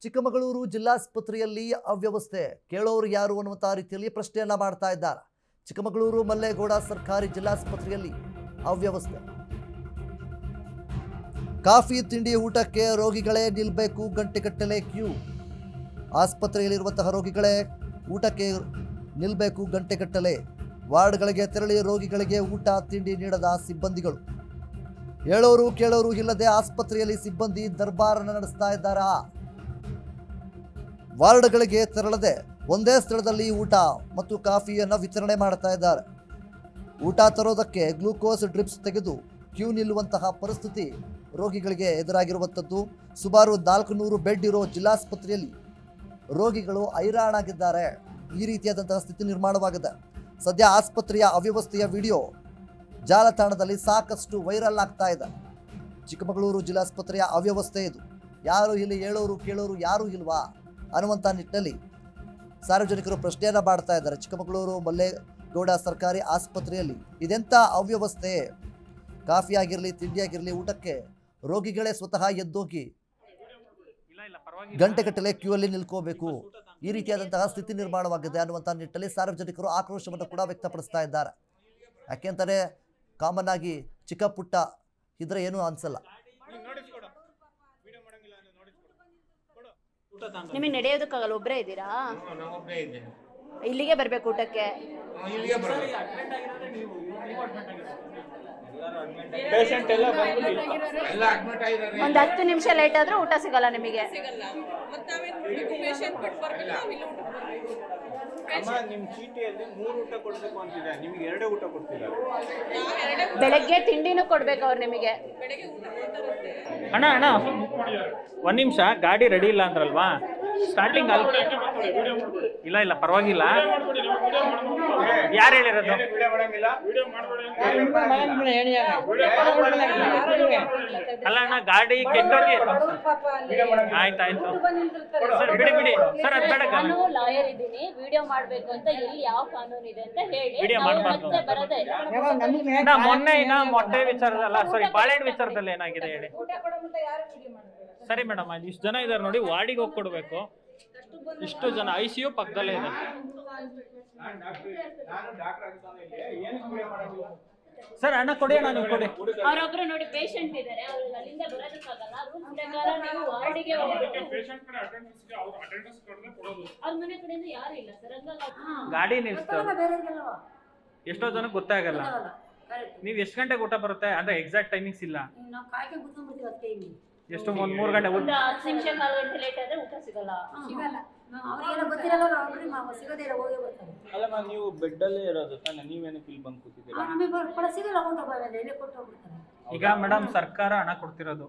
ಚಿಕ್ಕಮಗಳೂರು ಜಿಲ್ಲಾಸ್ಪತ್ರೆಯಲ್ಲಿ ಅವ್ಯವಸ್ಥೆ ಕೇಳೋರು ಯಾರು ಅನ್ನುವಂಥ ರೀತಿಯಲ್ಲಿ ಪ್ರಶ್ನೆಯನ್ನ ಮಾಡ್ತಾ ಇದ್ದಾರೆ. ಚಿಕ್ಕಮಗಳೂರು ಮಲ್ಲೇಗೌಡ ಸರ್ಕಾರಿ ಜಿಲ್ಲಾಸ್ಪತ್ರೆಯಲ್ಲಿ ಅವ್ಯವಸ್ಥೆ. ಕಾಫಿ ತಿಂಡಿ ಊಟಕ್ಕೆ ರೋಗಿಗಳೇ ನಿಲ್ಲಬೇಕು, ಗಂಟೆಗಟ್ಟಲೆ ಕ್ಯೂ. ಆಸ್ಪತ್ರೆಯಲ್ಲಿರುವಂತಹ ರೋಗಿಗಳೇ ಊಟಕ್ಕೆ ನಿಲ್ಲಬೇಕು ಗಂಟೆಗಟ್ಟಲೆ. ವಾರ್ಡ್ಗಳಿಗೆ ತೆರಳಿ ರೋಗಿಗಳಿಗೆ ಊಟ ತಿಂಡಿ ನೀಡದ ಸಿಬ್ಬಂದಿಗಳು. ಹೇಳೋರು ಕೇಳೋರು ಇಲ್ಲದೆ ಆಸ್ಪತ್ರೆಯಲ್ಲಿ ಸಿಬ್ಬಂದಿ ದರ್ಬಾರನ್ನು ನಡೆಸ್ತಾ ಇದ್ದಾರಾ? ವಾರ್ಡ್ಗಳಿಗೆ ತೆರಳದೆ ಒಂದೇ ಸ್ಥಳದಲ್ಲಿ ಊಟ ಮತ್ತು ಕಾಫಿಯನ್ನು ವಿತರಣೆ ಮಾಡ್ತಾ ಇದ್ದಾರೆ. ಊಟ ತರೋದಕ್ಕೆ ಗ್ಲೂಕೋಸ್ ಡ್ರಿಪ್ಸ್ ತೆಗೆದು ಕ್ಯೂ ನಿಲ್ಲುವಂತಹ ಪರಿಸ್ಥಿತಿ ರೋಗಿಗಳಿಗೆ ಎದುರಾಗಿರುವಂಥದ್ದು. ಸುಮಾರು 400 ಬೆಡ್ ಇರೋ ಜಿಲ್ಲಾಸ್ಪತ್ರೆಯಲ್ಲಿ ರೋಗಿಗಳು ಹೈರಾಣಾಗಿದ್ದಾರೆ. ಈ ರೀತಿಯಾದಂತಹ ಸ್ಥಿತಿ ನಿರ್ಮಾಣವಾಗಿದೆ. ಸದ್ಯ ಆಸ್ಪತ್ರೆಯ ಅವ್ಯವಸ್ಥೆಯ ವಿಡಿಯೋ ಜಾಲತಾಣದಲ್ಲಿ ಸಾಕಷ್ಟು ವೈರಲ್ ಆಗ್ತಾ ಇದೆ. ಚಿಕ್ಕಮಗಳೂರು ಜಿಲ್ಲಾಸ್ಪತ್ರೆಯ ಅವ್ಯವಸ್ಥೆ ಇದು. ಯಾರು ಇಲ್ಲಿ ಹೇಳೋರು ಕೇಳೋರು ಯಾರೂ ಇಲ್ವಾ ಅನ್ನುವಂಥ ನಿಟ್ಟಿನಲ್ಲಿ ಸಾರ್ವಜನಿಕರು ಪ್ರಶ್ನೆಯನ್ನ ಮಾಡ್ತಾ ಇದ್ದಾರೆ. ಚಿಕ್ಕಮಗಳೂರು ಮಲ್ಲೇಗೌಡ ಸರ್ಕಾರಿ ಆಸ್ಪತ್ರೆಯಲ್ಲಿ ಇದೆಂಥ ಅವ್ಯವಸ್ಥೆ? ಕಾಫಿ ಆಗಿರಲಿ ತಿಂಡಿ ಆಗಿರಲಿ ಊಟಕ್ಕೆ ರೋಗಿಗಳೇ ಸ್ವತಃ ಎದ್ದೋಗಿ ಗಂಟೆಗಟ್ಟಲೆ ಕ್ಯೂ ಅಲ್ಲಿ ನಿಲ್ಕೋಬೇಕು. ಈ ರೀತಿಯಾದಂತಹ ಸ್ಥಿತಿ ನಿರ್ಮಾಣವಾಗಿದೆ ಅನ್ನುವಂಥ ನಿಟ್ಟಿನಲ್ಲಿ ಸಾರ್ವಜನಿಕರು ಆಕ್ರೋಶವನ್ನು ಕೂಡ ವ್ಯಕ್ತಪಡಿಸ್ತಾ ಇದ್ದಾರೆ. ಯಾಕೆಂತಾರೆ ಕಾಮನ್ ಆಗಿ ಚಿಕ್ಕ ಪುಟ್ಟ ಇದ್ರೆ ಏನು ಅನ್ಸಲ್ಲ. ನಿಮಗೆ ನಡೆಯೋದಕ್ಕಾಗಲ್ಲ, ಒಬ್ಬರೇ ಇದ್ದೀರಾ? ಇಲ್ಲಿಗೆ ಬರ್ಬೇಕು ಊಟಕ್ಕೆ? ಒಂದು 10 ನಿಮಿಷ ಲೇಟ್ ಆದ್ರೂ ಊಟ ಸಿಗಲ್ಲ ನಿಮಗೆ? ಬೆಳಗ್ಗೆ ತಿಂಡಿನೂ ಕೊಡ್ಬೇಕು ಅವ್ರು ನಿಮಗೆ? ಅಣ್ಣ ಒಂದ್ ನಿಮಿಷ, ಗಾಡಿ ರೆಡಿ ಇಲ್ಲ ಅಂದ್ರಲ್ವಾ? ಸ್ಟಾರ್ಟಿಂಗ್ ಇಲ್ಲ ಪರವಾಗಿಲ್ಲ. ಯಾರು ಹೇಳಿರೋದು? ಅಲ್ಲ ಅಣ್ಣ, ಗಾಡಿ ಕೆಟ್ಟೋಗಿ. ಆಯ್ತಾಯ್ತು ಸರ್, ಬಿಡಿ ಸರ್. ಅದು ಬೇಡ, ನಾನು ಲಾಯರ್ ಇದ್ದೀನಿ, ವಿಡಿಯೋ ಮಾಡ್ಬೇಕು ಅಂತ ಎಲ್ಲಿ ಯಾವ ಕಾನೂನು ಇದೆ ಅಂತ ಹೇಳಿ ವಿಡಿಯೋ ಮಾಡಬಾರ್ದು. ಮೊನ್ನೆ ಮೊಟ್ಟೆ ವಿಚಾರದಲ್ಲ, ಸಾರಿ ಬಾಳೆಹಣ್ಣು ವಿಚಾರದಲ್ಲಿ ಏನಾಗಿದೆ ಹೇಳಿ. ಸರಿ ಮೇಡಮ್, ಇಷ್ಟು ಜನ ಇದಾರೆ ನೋಡಿ, ವಾರ್ಡಿಗೆ ಹೋಗಿ ಕೊಡ್ಬೇಕು. ಇಷ್ಟು ಜನ ICU ಪಕ್ಕದಲ್ಲೇ ಇದೆ. ಸರ್ ಅಣ್ಣ ಕೊಡಿ, ಅಣ್ಣ ನೀವು ಕೊಡಿ. ಅವರೊಬ್ರು ನೋಡಿ ಪೇಷಂಟ್ ಇದ್ದಾರೆ, ಅವ್ರಿಗೆ ಅಲ್ಲಿಂದ ಬರೋದಕ್ಕಾಗಲ್ಲ. ರೂಲ್ಸ್ ಪ್ರಕಾರ ನೀವು ವಾರ್ಡಿಗೆ ಹೋಗ್ಬೇಕು. ಅವ್ರ ಮನೆ ಕಡೆಯಿಂದ ಯಾರು ಇಲ್ಲ ಸರ್, ಗಾಡಿ ನಿಲ್ಸ್ತಾರೆ. ಎಷ್ಟೋ ಜನಕ್ಕೆ ಗೊತ್ತಾಗಲ್ಲ. ನೀವು ಎಷ್ಟು ಗಂಟೆಗೆ ಊಟ ಬರುತ್ತೆ ಅಂದ್ರೆ ಎಕ್ಸಾಕ್ಟ್ ಟೈಮಿಂಗ್ಸ್ ಇಲ್ಲ. ಎಷ್ಟು 3 ಗಂಟೆ 10 ನಿಮಿಷ 4 ಗಂಟೆ ಲೇಟ್ ಆದ್ರೆ ಊಟ ಸಿಗಲ್ಲ. ಅಲ್ಲ ನೀವು ಬೆಡ್ ಅಲ್ಲೇ ಇರೋದು ತಾನೆ, ನೀವೇನಕ್ಕೆ ಇಲ್ಲಿ ಬಂದು ಕೂತಿದ್ದೀರಾ? ಈಗ ಮೇಡಮ್ ಸರ್ಕಾರ ಹಣ ಕೊಡ್ತಿರೋದು,